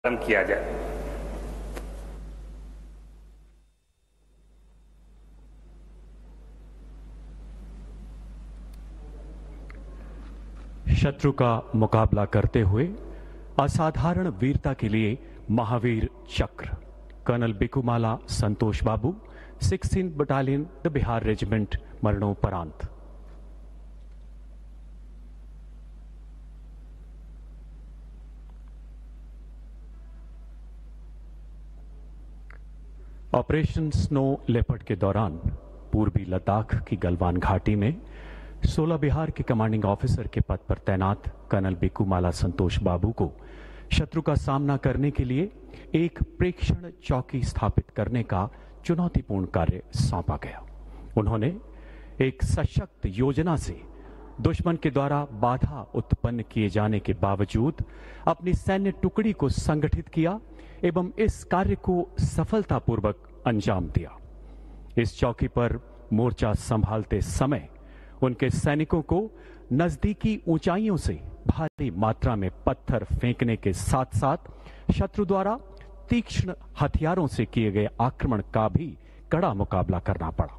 प्रारंभ किया जाए। शत्रु का मुकाबला करते हुए असाधारण वीरता के लिए Mahavir Chakra colonel Bikumalla Santosh Babu 16th battalion the Bihar regiment मरणोपरांत। ऑपरेशन स्नो लेपर्ड के दौरान पूर्वी लद्दाख की गलवान घाटी में 16 बिहार के कमांडिंग ऑफिसर के पद पर तैनात कर्नल बिकुमाला संतोष बाबू को शत्रु का सामना करने के लिए एक प्रेक्षण चौकी स्थापित करने का चुनौतीपूर्ण कार्य सौंपा गया। उन्होंने एक सशक्त योजना से दुश्मन के द्वारा बाधा उत्पन्न किए जाने के बावजूद अपनी सैन्य टुकड़ी को संगठित किया एवं इस कार्य को सफलतापूर्वक अंजाम दिया। इस चौकी पर मोर्चा संभालते समय उनके सैनिकों को नजदीकी ऊंचाइयों से भारी मात्रा में पत्थर फेंकने के साथ साथ शत्रु द्वारा तीक्ष्ण हथियारों से किए गए आक्रमण का भी कड़ा मुकाबला करना पड़ा।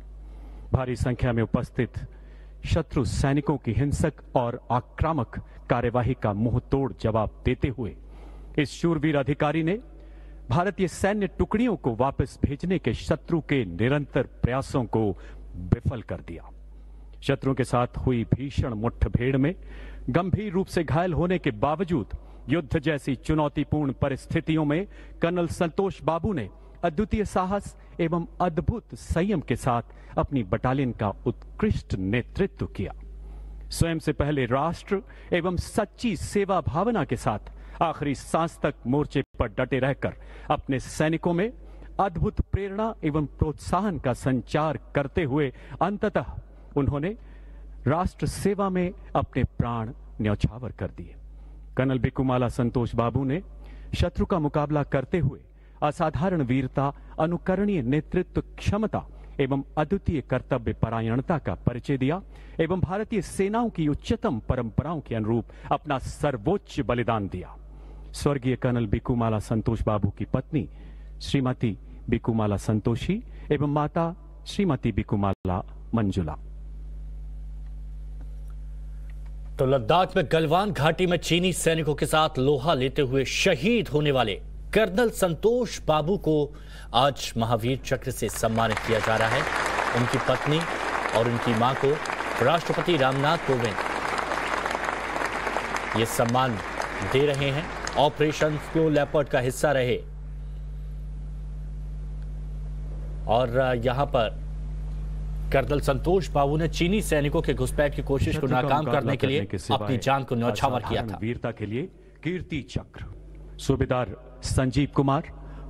भारी संख्या में उपस्थित शत्रु सैनिकों की हिंसक और आक्रामक कार्यवाही का मुंहतोड़ जवाब देते हुए इस शूरवीर अधिकारी ने भारतीय सैन्य टुकड़ियों को वापस भेजने के शत्रु के निरंतर प्रयासों को विफल कर दिया। शत्रु के साथ हुई भीषण मुठभेड़ में गंभीर रूप से घायल होने के बावजूद युद्ध जैसी चुनौतीपूर्ण परिस्थितियों में कर्नल संतोष बाबू ने अद्वितीय साहस एवं अद्भुत संयम के साथ अपनी बटालियन का उत्कृष्ट नेतृत्व किया। स्वयं से पहले राष्ट्र एवं सच्ची सेवा भावना के साथ आखिरी सांस तक मोर्चे पर डटे रहकर अपने सैनिकों में अद्भुत प्रेरणा एवं प्रोत्साहन का संचार करते हुए अंततः उन्होंने राष्ट्र सेवा में अपने प्राण न्यौछावर कर दिए। कर्नल बिकुमाला संतोष बाबू ने शत्रु का मुकाबला करते हुए असाधारण वीरता, अनुकरणीय नेतृत्व क्षमता एवं अद्वितीय कर्तव्य परायणता का परिचय दिया एवं भारतीय सेनाओं की उच्चतम परंपराओं के अनुरूप अपना सर्वोच्च बलिदान दिया। स्वर्गीय कर्नल बिकुमाला संतोष बाबू की पत्नी श्रीमती बिकुमाला संतोषी एवं माता श्रीमती बिकुमाला मंजुला। तो लद्दाख में गलवान घाटी में चीनी सैनिकों के साथ लोहा लेते हुए शहीद होने वाले कर्नल संतोष बाबू को आज महावीर चक्र से सम्मानित किया जा रहा है। उनकी पत्नी और उनकी मां को राष्ट्रपति रामनाथ कोविंद ये सम्मान दे रहे हैं। ऑपरेशन स्नो लेपर्ड का हिस्सा रहे और यहां पर कर्नल संतोष बाबू ने चीनी सैनिकों के घुसपैठ की कोशिश को नाकाम करने के लिए अपनी जान को न्यौछावर किया था। वीरता के लिए कीर्ति चक्र सूबेदार Sanjeev Kumar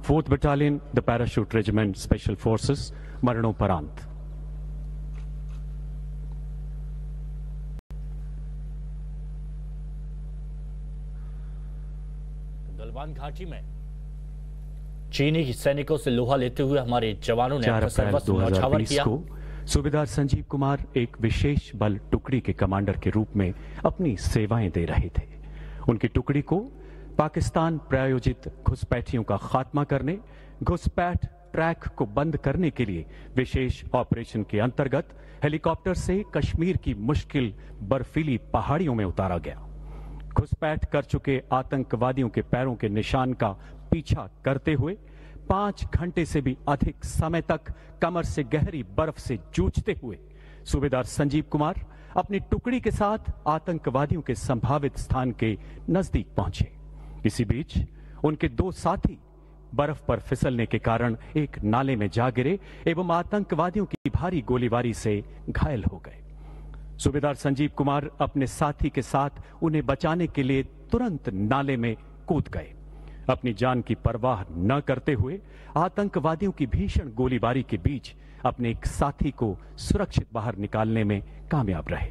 4th battalion the parachute regiment special forces मरणोपरांत। गलवान घाटी में चीनी सैनिकों से लोहा लेते हुए हमारे जवानों ने अपना सर्वस्व न्यौछावर किया। सूबेदार संजीव कुमार एक विशेष बल टुकड़ी के कमांडर के रूप में अपनी सेवाएं दे रहे थे। उनकी टुकड़ी को पाकिस्तान प्रायोजित घुसपैठियों का खात्मा करने, घुसपैठ ट्रैक को बंद करने के लिए विशेष ऑपरेशन के अंतर्गत हेलीकॉप्टर से कश्मीर की मुश्किल बर्फीली पहाड़ियों में उतारा गया। घुसपैठ कर चुके आतंकवादियों के पैरों के निशान का पीछा करते हुए 5 घंटे से भी अधिक समय तक कमर से गहरी बर्फ से जूझते हुए सूबेदार संजीव कुमार अपनी टुकड़ी के साथ आतंकवादियों के संभावित स्थान के नजदीक पहुंचे। इसी बीच उनके 2 साथी बर्फ पर फिसलने के कारण एक नाले में जा गिरे एवं आतंकवादियों की भारी गोलीबारी से घायल हो गए। सूबेदार संजीव कुमार अपने साथी के साथ उन्हें बचाने के लिए तुरंत नाले में कूद गए। अपनी जान की परवाह न करते हुए आतंकवादियों की भीषण गोलीबारी के बीच अपने एक साथी को सुरक्षित बाहर निकालने में कामयाब रहे।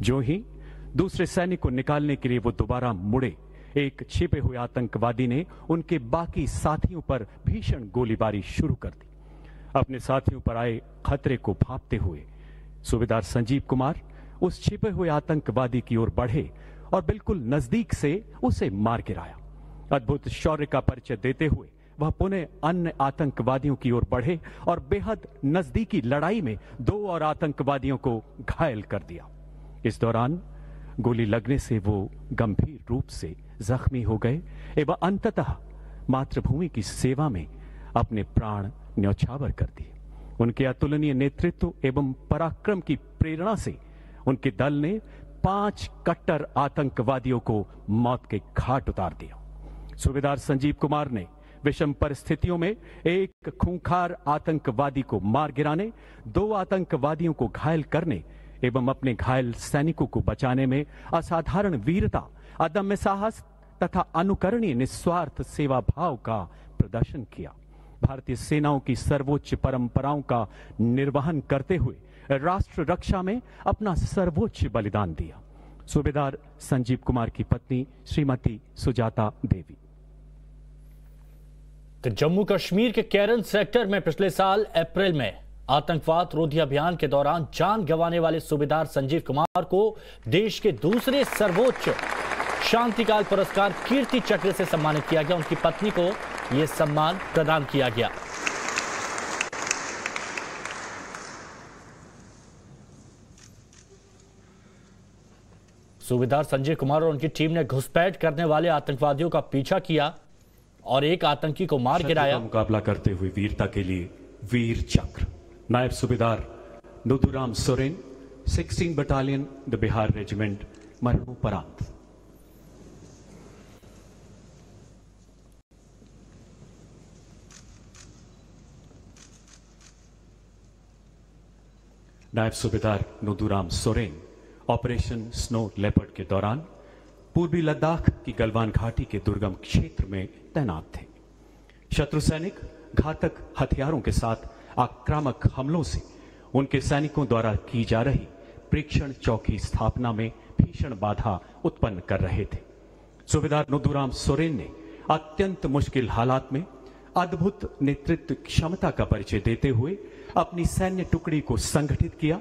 जो ही दूसरे सैनिक को निकालने के लिए वो दोबारा मुड़े, एक छिपे हुए आतंकवादी ने उनके बाकी साथियों पर भीषण गोलीबारी शुरू कर दी। अपने साथियों पर आए खतरे को भांपते हुए सूबेदार संजीव कुमार उस छिपे हुए आतंकवादी की ओर बढ़े और बिल्कुल नजदीक से उसे मार गिराया। अद्भुत शौर्य का परिचय देते हुए वह पुनः अन्य आतंकवादियों की ओर बढ़े और बेहद नजदीकी लड़ाई में 2 और आतंकवादियों को घायल कर दिया। इस दौरान गोली लगने से वो गंभीर रूप से जख्मी हो गए एवं अंततः मातृभूमि की सेवा में अपने प्राण न्यौछावर कर दिए। उनके अतुलनीय नेतृत्व एवं पराक्रम की प्रेरणा से उनके दल ने 5 कट्टर आतंकवादियों को मौत के घाट उतार दिया। सूबेदार संजीव कुमार ने विषम परिस्थितियों में एक खूंखार आतंकवादी को मार गिराने, 2 आतंकवादियों को घायल करने एवं अपने घायल सैनिकों को बचाने में असाधारण वीरता, अदम्य साहस तथा अनुकरणीय निस्वार्थ सेवा भाव का प्रदर्शन किया। भारतीय सेनाओं की सर्वोच्च परंपराओं का निर्वहन करते हुए राष्ट्र रक्षा में अपना सर्वोच्च बलिदान दिया। सूबेदार संजीव कुमार की पत्नी श्रीमती सुजाता देवी। तो जम्मू कश्मीर के केरन सेक्टर में पिछले साल अप्रैल में आतंकवाद रोधी अभियान के दौरान जान गंवाने वाले सूबेदार संजीव कुमार को देश के दूसरे सर्वोच्च शांतिकाल पुरस्कार कीर्ति चक्र से सम्मानित किया गया। उनकी पत्नी को यह सम्मान प्रदान किया गया। सूबेदार संजीव कुमार और उनकी टीम ने घुसपैठ करने वाले आतंकवादियों का पीछा किया और एक आतंकी को मार गिराया। मुकाबला करते हुए वीरता के लिए वीर चक्र नायब सूबेदार Nuduram Soren, 16 battalion the Bihar regiment, मरणोपरांत। नायब सूबेदार Nuduram Soren operation snow leopard के दौरान पूर्वी लद्दाख की गलवान घाटी के दुर्गम क्षेत्र में तैनात थे। शत्रु सैनिक घातक हथियारों के साथ आक्रामक हमलों से उनके सैनिकों द्वारा की जा रही प्रेक्षण चौकी स्थापना में भीषण बाधा उत्पन्न कर रहे थे। सूबेदार नुदुराम सोरेन ने अत्यंत मुश्किल हालात में अद्भुत नेतृत्व क्षमता का परिचय देते हुए अपनी सैन्य टुकड़ी को संगठित किया।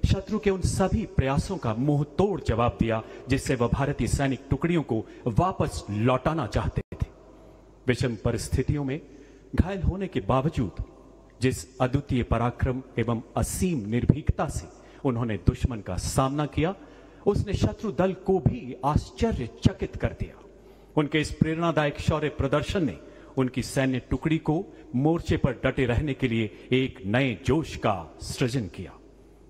शत्रु के उन सभी प्रयासों का मुंह तोड़ जवाब दिया जिससे वह भारतीय सैनिक टुकड़ियों को वापस लौटाना चाहते थे। विषम परिस्थितियों में घायल होने के बावजूद जिस अद्वितीय पराक्रम एवं असीम निर्भीकता से उन्होंने दुश्मन का सामना किया, उसने शत्रु दल को भी आश्चर्यचकित कर दिया। उनके इस प्रेरणादायक शौर्य प्रदर्शन ने उनकी सैन्य टुकड़ी को मोर्चे पर डटे रहने के लिए एक नए जोश का सृजन किया।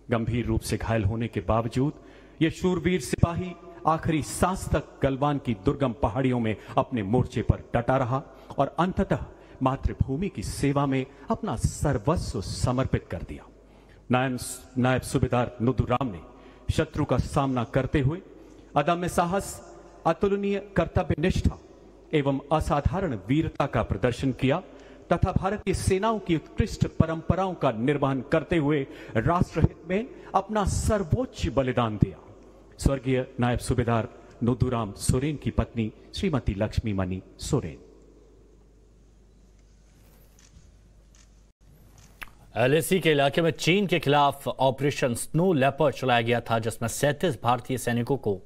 गंभीर रूप से घायल होने के बावजूद यह शूरवीर सिपाही आखिरी सांस तक गलवान की दुर्गम पहाड़ियों में अपने मोर्चे पर डटा रहा और अंततः मातृभूमि की सेवा में अपना सर्वस्व समर्पित कर दिया। नायब सूबेदार नुदुराम ने शत्रु का सामना करते हुए अदम्य साहस, अतुलनीय कर्तव्य निष्ठा एवं असाधारण वीरता का प्रदर्शन किया तथा भारतीय सेनाओं की उत्कृष्ट परंपराओं का निर्वहन करते हुए राष्ट्रहित में अपना सर्वोच्च बलिदान दिया। स्वर्गीय नायब सूबेदार नुदुराम सोरेन की पत्नी श्रीमती लक्ष्मी मणि सोरेन। एलएसी के इलाके में चीन के खिलाफ ऑपरेशन स्नो लेपर्ड चलाया गया था, जिसमें 37 भारतीय सैनिकों को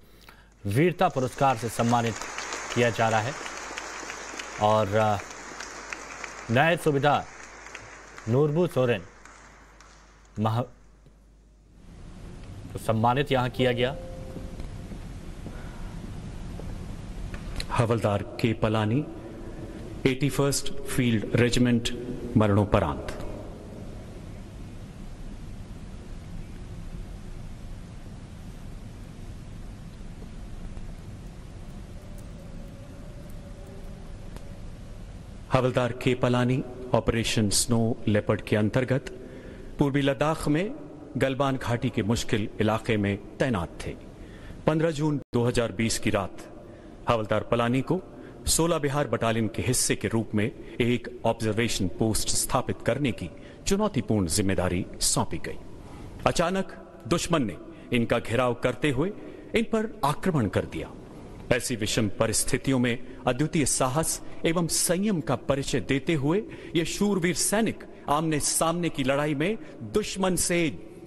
वीरता पुरस्कार से सम्मानित किया जा रहा है और नायब सूबेदार नूरबू सोरेन तो सम्मानित यहां किया गया। हवलदार के पलानी, 81st फील्ड रेजिमेंट, मरणोपरांत। हवलदार के पलानी ऑपरेशन स्नो लेपर्ड के अंतर्गत पूर्वी लद्दाख में गलवान घाटी के मुश्किल इलाके में तैनात थे। 15 जून 2020 की रात हवलदार पलानी को 16 बिहार बटालियन के हिस्से के रूप में एक ऑब्जर्वेशन पोस्ट स्थापित करने की चुनौतीपूर्ण जिम्मेदारी सौंपी गई। अचानक दुश्मन ने इनका घेराव करते हुए इन पर आक्रमण कर दिया। ऐसी विषम परिस्थितियों में अद्वितीय साहस एवं संयम का परिचय देते हुए यह शूरवीर सैनिक आमने सामने की लड़ाई में दुश्मन से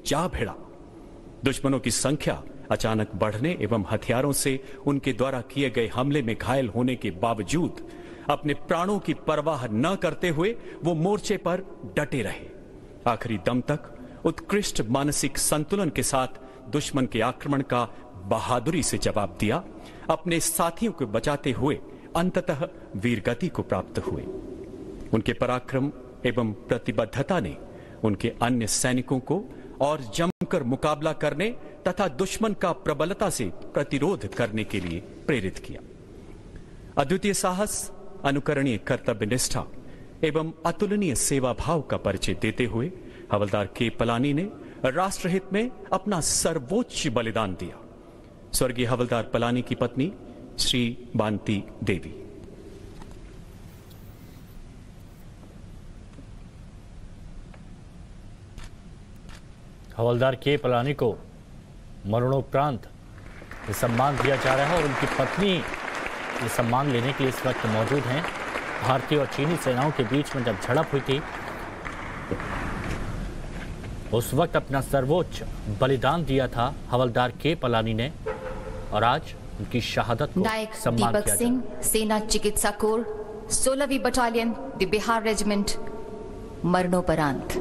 जा भिड़ा। दुश्मनों की संख्या अचानक बढ़ने एवं हथियारों से उनके द्वारा किए गए हमले में घायल होने के बावजूद अपने प्राणों की परवाह न करते हुए वो मोर्चे पर डटे रहे। आखिरी दम तक उत्कृष्ट मानसिक संतुलन के साथ दुश्मन के आक्रमण का बहादुरी से जवाब दिया, अपने साथियों को बचाते हुए अंततः वीरगति को प्राप्त हुए। उनके पराक्रम एवं प्रतिबद्धता ने उनके अन्य सैनिकों को और जमकर मुकाबला करने तथा दुश्मन का प्रबलता से प्रतिरोध करने के लिए प्रेरित किया। अद्वितीय साहस, अनुकरणीय कर्तव्य निष्ठा एवं अतुलनीय सेवा भाव का परिचय देते हुए हवलदार के पलानी ने राष्ट्रहित में अपना सर्वोच्च बलिदान दिया। स्वर्गीय हवलदार पलानी की पत्नी श्री बांती देवी। हवलदार के पलानी को मरणोपरांत ये सम्मान दिया जा रहा है और उनकी पत्नी ये सम्मान लेने के लिए इस वक्त मौजूद हैं। भारतीय और चीनी सेनाओं के बीच में जब झड़प हुई थी उस वक्त अपना सर्वोच्च बलिदान दिया था हवलदार के पलानी ने और आज उनकी शहादत को नायक सम्मान दीपक किया सिंह, सेना चिकित्सा कोर, 16वीं बटालियन, द बिहार रेजिमेंट, मरणोपरांत।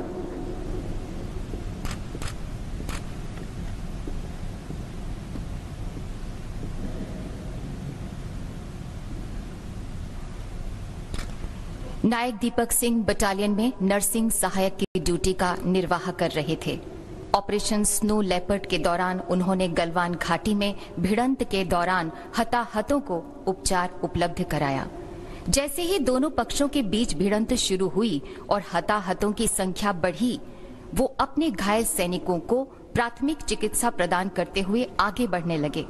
नायक दीपक सिंह बटालियन में नर्सिंग सहायक की ड्यूटी का निर्वाह कर रहे थे। ऑपरेशन स्नो लेपर्ड के दौरान उन्होंने गलवान घाटी में भिड़ंत के दौरान हताहतों को उपचार उपलब्ध कराया। जैसे ही दोनों पक्षों के बीच भिड़ंत शुरू हुई और हताहतों की संख्या बढ़ी, वो अपने घायल सैनिकों को प्राथमिक चिकित्सा प्रदान करते हुए आगे बढ़ने लगे।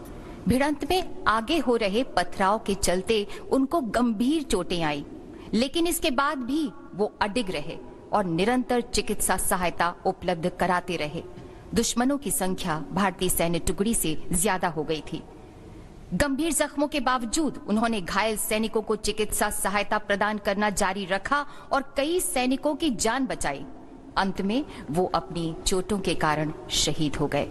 भिड़ंत में आगे हो रहे पथराव के चलते उनको गंभीर चोटें आई, लेकिन इसके बाद भी वो अडिग रहे और निरंतर चिकित्सा सहायता उपलब्ध कराते रहे। दुश्मनों की संख्या भारतीय सैन्य टुकड़ी से ज्यादा हो गई थी। गंभीर जख्मों के बावजूद उन्होंने घायल सैनिकों को चिकित्सा सहायता प्रदान करना जारी रखा और कई सैनिकों की जान बचाई। अंत में वो अपनी चोटों के कारण शहीद हो गए।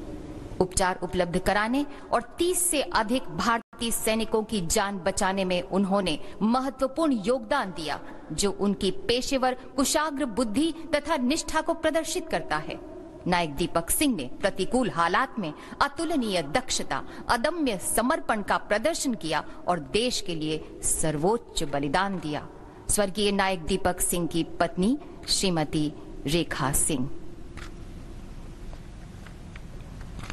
उपचार उपलब्ध कराने और 30 से अधिक भारतीय सैनिकों की जान बचाने में उन्होंने महत्वपूर्ण योगदान दिया, जो उनकी पेशेवर कुशाग्र बुद्धि तथा निष्ठा को प्रदर्शित करता है। नायक दीपक सिंह ने प्रतिकूल हालात में अतुलनीय दक्षता, अदम्य समर्पण का प्रदर्शन किया और देश के लिए सर्वोच्च बलिदान दिया। स्वर्गीय नायक दीपक सिंह की पत्नी श्रीमती रेखा सिंह।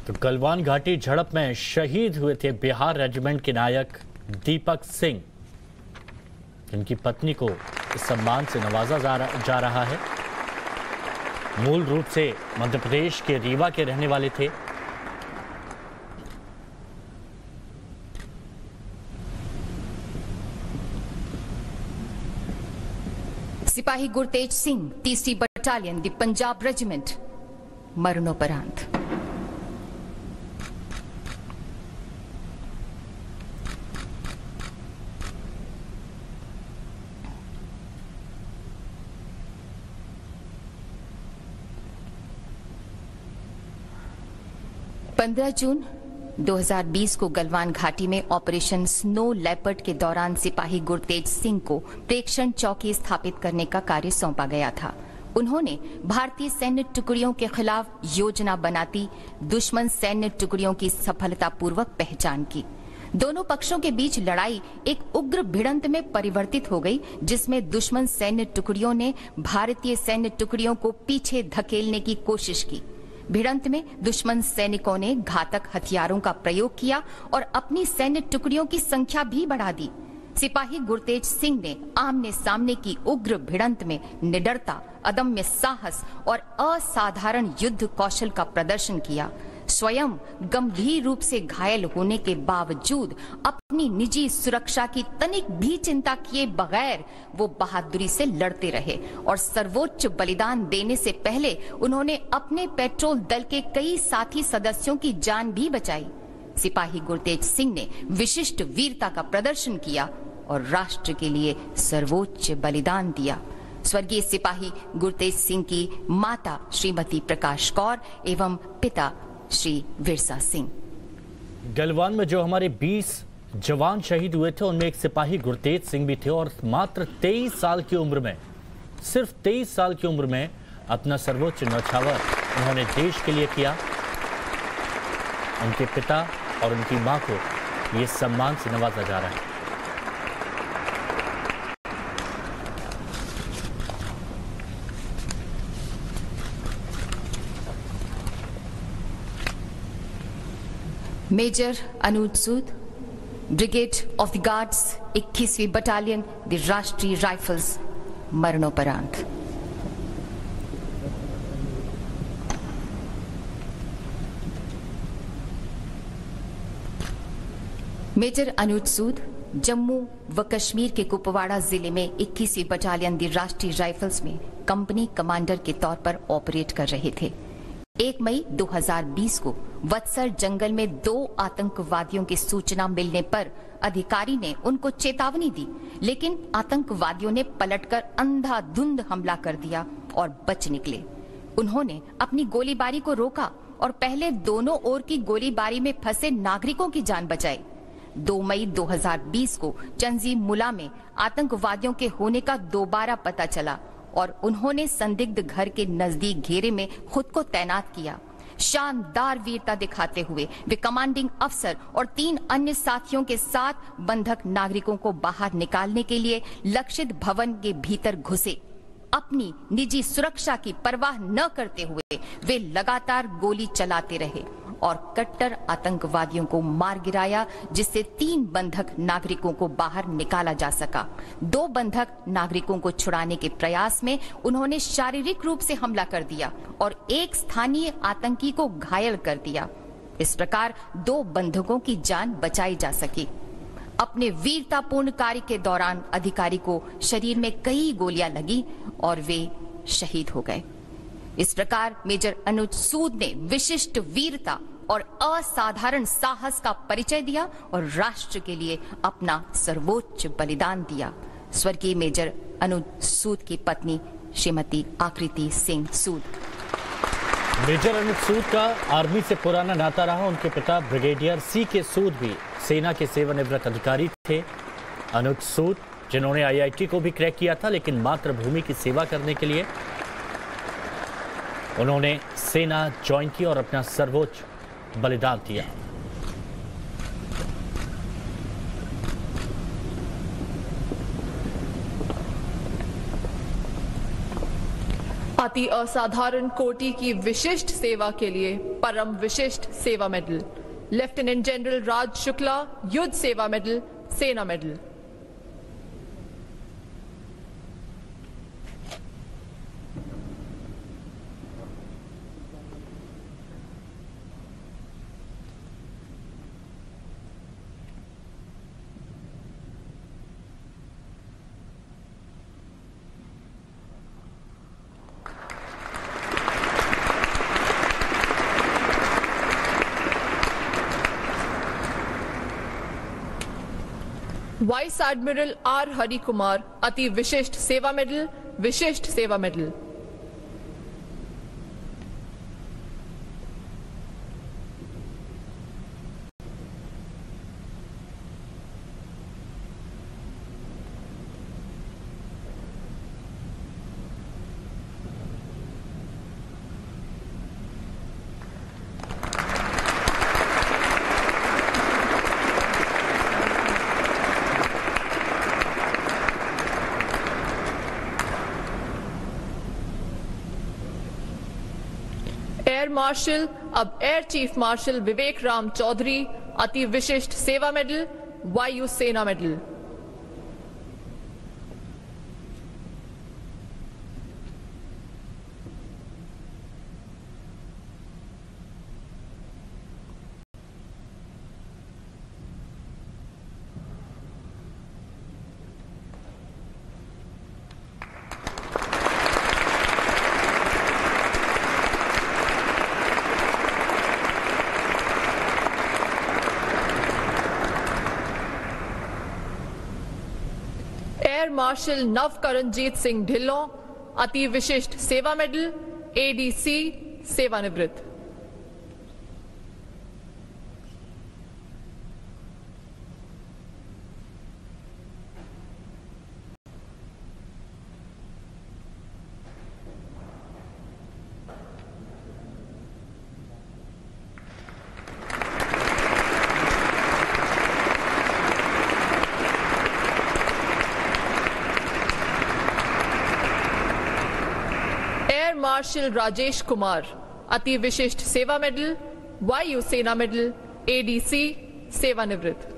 तो गलवान घाटी झड़प में शहीद हुए थे बिहार रेजिमेंट के नायक दीपक सिंह, जिनकी पत्नी को इस सम्मान से नवाजा जा रहा है। मूल रूप से मध्य प्रदेश के रीवा के रहने वाले थे। सिपाही गुरतेज सिंह, 3री बटालियन, द पंजाब रेजिमेंट, मरणोपरांत। जून 2020 को गलवान घाटी में ऑपरेशन स्नो लेपर्ड के दौरान सिपाही गुरतेज सिंह को प्रेक्षण चौकी स्थापित करने का कार्य सौंपा गया था। उन्होंने भारतीय सैन्य टुकड़ियों के खिलाफ योजना बनाती दुश्मन सैन्य टुकड़ियों की सफलतापूर्वक पहचान की। दोनों पक्षों के बीच लड़ाई एक उग्र भिड़ंत में परिवर्तित हो गई, जिसमें दुश्मन सैन्य टुकड़ियों ने भारतीय सैन्य टुकड़ियों को पीछे धकेलने की कोशिश की। भिड़ंत में दुश्मन सैनिकों ने घातक हथियारों का प्रयोग किया और अपनी सैन्य टुकड़ियों की संख्या भी बढ़ा दी। सिपाही गुरतेज सिंह ने आमने सामने की उग्र भिड़ंत में निडरता, अदम्य साहस और असाधारण युद्ध कौशल का प्रदर्शन किया। स्वयं गंभीर रूप से घायल होने के बावजूद अपनी निजी सुरक्षा की तनिक भी चिंता किए बगैर वो बहादुरी से लड़ते रहे और सर्वोच्च बलिदान देने से पहले उन्होंने अपने पेट्रोल दल के कई साथी सदस्यों की जान भी बचाई। सिपाही गुरतेज सिंह ने विशिष्ट वीरता का प्रदर्शन किया और राष्ट्र के लिए सर्वोच्च बलिदान दिया। स्वर्गीय सिपाही गुरतेज सिंह की माता श्रीमती प्रकाश कौर एवं पिता श्री विरसा सिंह। गलवान में जो हमारे 20 जवान शहीद हुए थे उनमें एक सिपाही गुरतेज सिंह भी थे और मात्र 23 साल की उम्र में, सिर्फ 23 साल की उम्र में अपना सर्वोच्च न्यौछावर उन्होंने देश के लिए किया। उनके पिता और उनकी मां को ये सम्मान से नवाजा जा रहा है। Major Anuj Sood, brigade of the guards, 21वीं बटालियन, द राष्ट्रीय राइफल्स, मरणोपरांत। मेजर अनुज सूद जम्मू व कश्मीर के कुपवाड़ा जिले में 21वीं बटालियन द राष्ट्रीय राइफल्स में कंपनी कमांडर के तौर पर ऑपरेट कर रहे थे। 1 मई 2020 को वत्सर जंगल में 2 आतंकवादियों की सूचना मिलने पर अधिकारी ने उनको चेतावनी दी, लेकिन आतंकवादियों ने पलटकर अंधाधुंध हमला कर दिया और बच निकले। उन्होंने अपनी गोलीबारी को रोका और पहले दोनों ओर की गोलीबारी में फंसे नागरिकों की जान बचाई। 2 मई 2020 को चंजीम मुला में आतंकवादियों के होने का दोबारा पता चला और उन्होंने संदिग्ध घर के नजदीक घेरे में खुद को तैनात किया। शानदार वीरता दिखाते हुए वे कमांडिंग अफसर और 3 अन्य साथियों के साथ बंधक नागरिकों को बाहर निकालने के लिए लक्षित भवन के भीतर घुसे। अपनी निजी सुरक्षा की परवाह न करते हुए वे लगातार गोली चलाते रहे और कट्टर आतंकवादियों को मार गिराया, जिससे 3 बंधक नागरिकों को बाहर निकाला जा सका। 2 बंधक नागरिकों को छुड़ाने के प्रयास में उन्होंने शारीरिक रूप से हमला कर दिया और एक स्थानीय आतंकी को घायल कर दिया। इस प्रकार 2 बंधकों की जान बचाई जा सकी। अपने वीरतापूर्ण कार्य के दौरान अधिकारी को शरीर में कई गोलियां लगी और वे शहीद हो गए। इस प्रकार मेजर अनुज सूद ने विशिष्ट वीरता और असाधारण साहस का परिचय दिया और राष्ट्र के लिए अपना सर्वोच्च बलिदान दिया। स्वर्गीय मेजर अनुज सूद की पत्नी श्रीमती आकृति सिंह सूद। मेजर अनुज सूद का आर्मी से पुराना नाता रहा। उनके पिता ब्रिगेडियर C.K. सूद भी सेना के सेवानिवृत्त अधिकारी थे। अनुज सूद जिन्होंने IIT को भी क्रैक किया था, लेकिन मातृभूमि की सेवा करने के लिए उन्होंने सेना ज्वाइन की और अपना सर्वोच्च बलिदान दिया। अति असाधारण कोटि की विशिष्ट सेवा के लिए Param Vishisht Seva medal, lieutenant general Raj Shukla Yuddh Seva medal, Sena medal. Vice admiral R. Hari Kumar Ati Vishisht Seva medal, Vishisht Seva medal. Air marshal अब air chief marshal Vivek Ram Chaudhari Ati Vishisht Seva medal, Vayu Sena medal. Air marshal Navkaranjeet Singh Dhillon Ati Vishisht Seva medal, ADC सेवानिवृत्त। Marshal Rajesh Kumar, Ati Vishisht Seva medal, Vayu Sena medal, ADC, सेवानिवृत्त।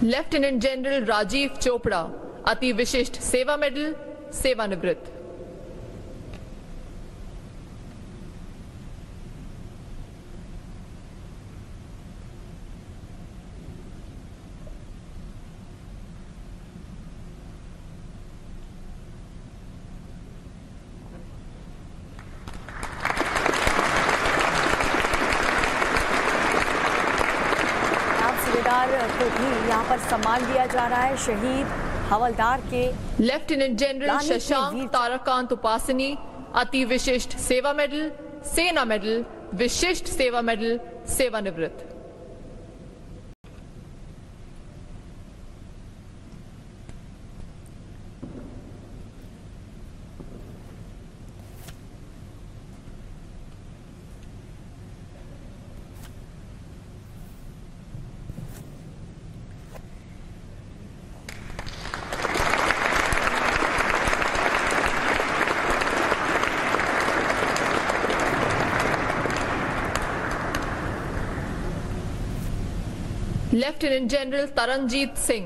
लेफ्टिनेंट जनरल राजीव चोपड़ा, अति विशिष्ट सेवा मेडल, सेवानिवृत्त। को भी यहाँ पर सम्मान दिया जा रहा है। शहीद हवलदार के लेफ्टिनेंट जनरल शशांक ताराकांत उपासनी, अति Vishisht Seva medal, Sena medal, Vishisht Seva medal, सेवानिवृत्त। लेफ्टिनेंट जनरल तरनजीत सिंह,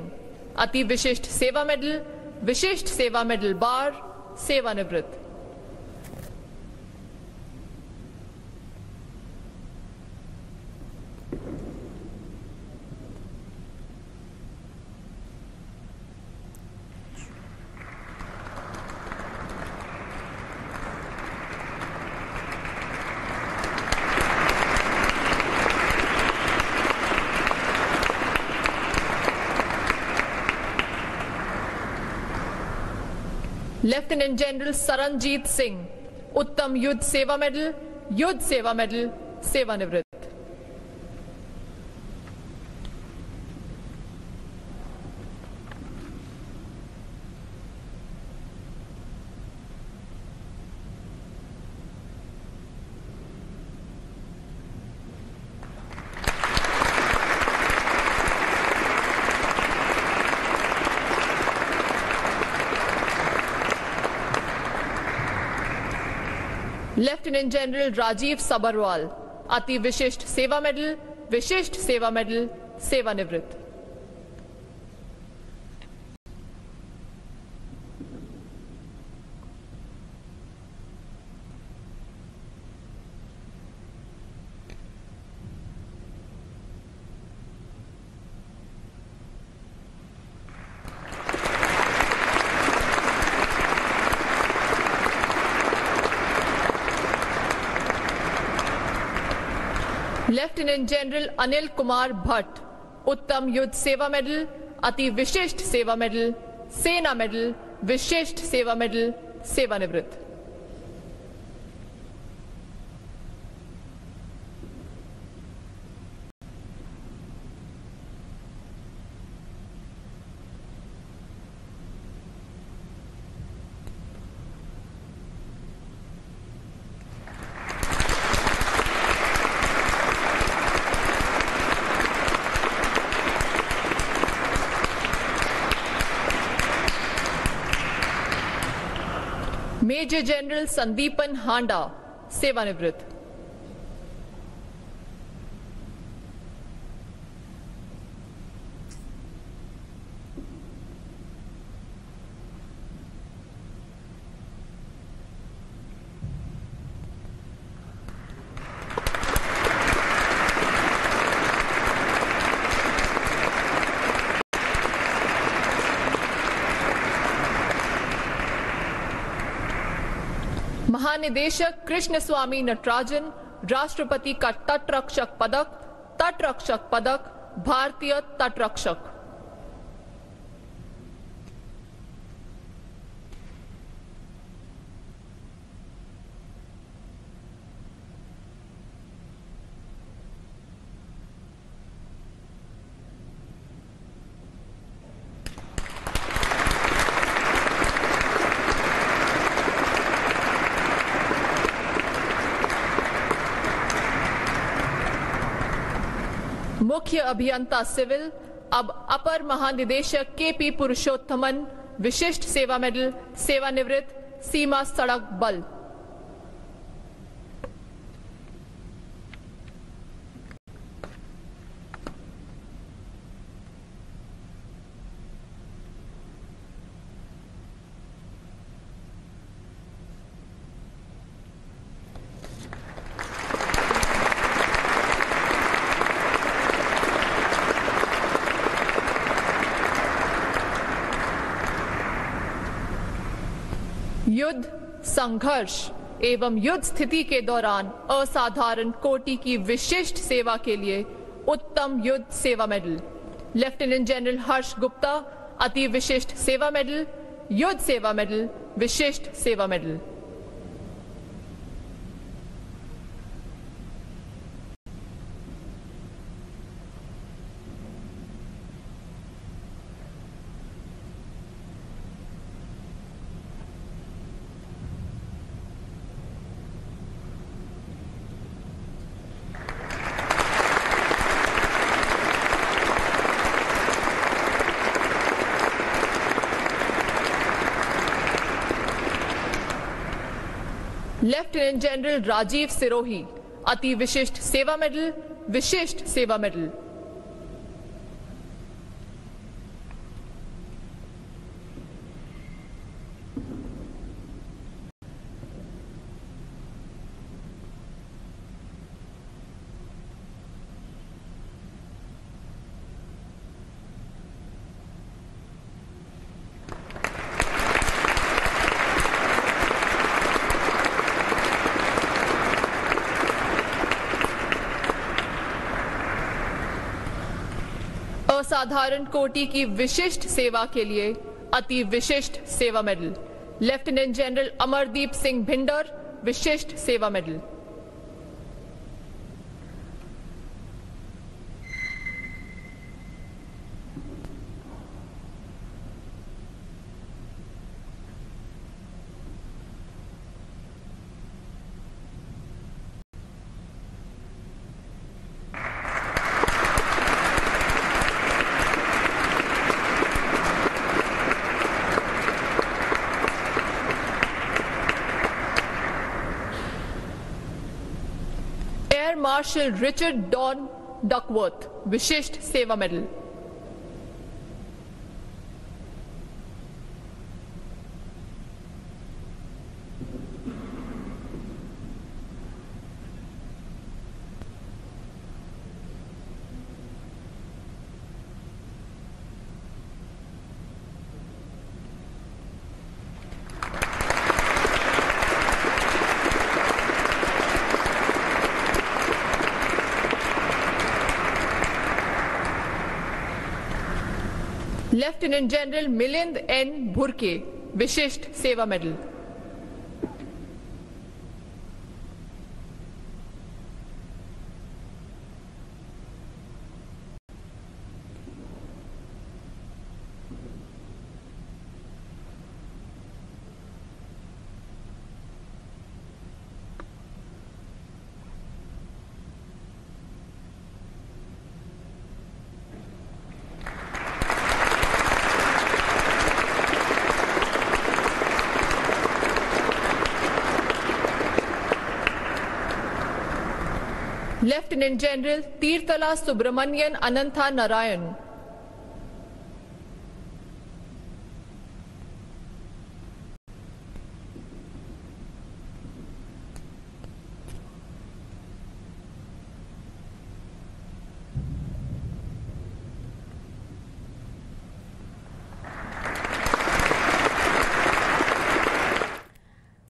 अति विशिष्ट सेवा मेडल, विशिष्ट सेवा मेडल बार, सेवानिवृत्त। लेफ्टिनेंट जनरल सरनजीत सिंह, उत्तम युद्ध सेवा मेडल, युद्ध सेवा मेडल, सेवानिवृत्त। लेफ्टिनेंट जनरल राजीव सबरवाल, अति विशिष्ट सेवा मेडल, विशिष्ट सेवा मेडल, सेवानिवृत्त। लेफ्टिनेंट जनरल अनिल कुमार भट्ट, उत्तम युद्ध सेवा मेडल, अति Vishisht Seva medal, Sena medal, Vishisht Seva medal, सेवानिवृत्त। मेजर जनरल संदीपन हांडा, सेवानिवृत्त। महानिदेशक कृष्ण स्वामी नटराजन, राष्ट्रपति का तटरक्षक पदक, भारतीय तटरक्षक। मुख्य अभियंता सिविल अब अपर महानिदेशक केपी पुरुषोत्तमन, विशिष्ट सेवा मेडल, सेवानिवृत्त, सीमा सड़क बल। युद्ध, संघर्ष एवं युद्ध स्थिति के दौरान असाधारण कोटि की विशिष्ट सेवा के लिए Uttam Yuddh Seva medal, lieutenant general Harsh Gupta, Ati Vishisht Seva medal, Yuddh Seva medal, Vishisht Seva medal. Lieutenant general Rajiv Sirohi, Ati Vishisht Seva medal, Vishisht Seva medal. असाधारण कोटि की विशिष्ट सेवा के लिए Ati Vishisht Seva medal, lieutenant general Amardeep Singh Bhinder, Vishisht Seva medal. Air marshal Richard Don Duckworth, Vishisht Seva medal. Lieutenant general Milind N Bhurke, Vishisht Seva medal. Lieutenant general Tirthala Subramanian Anantha Narayan,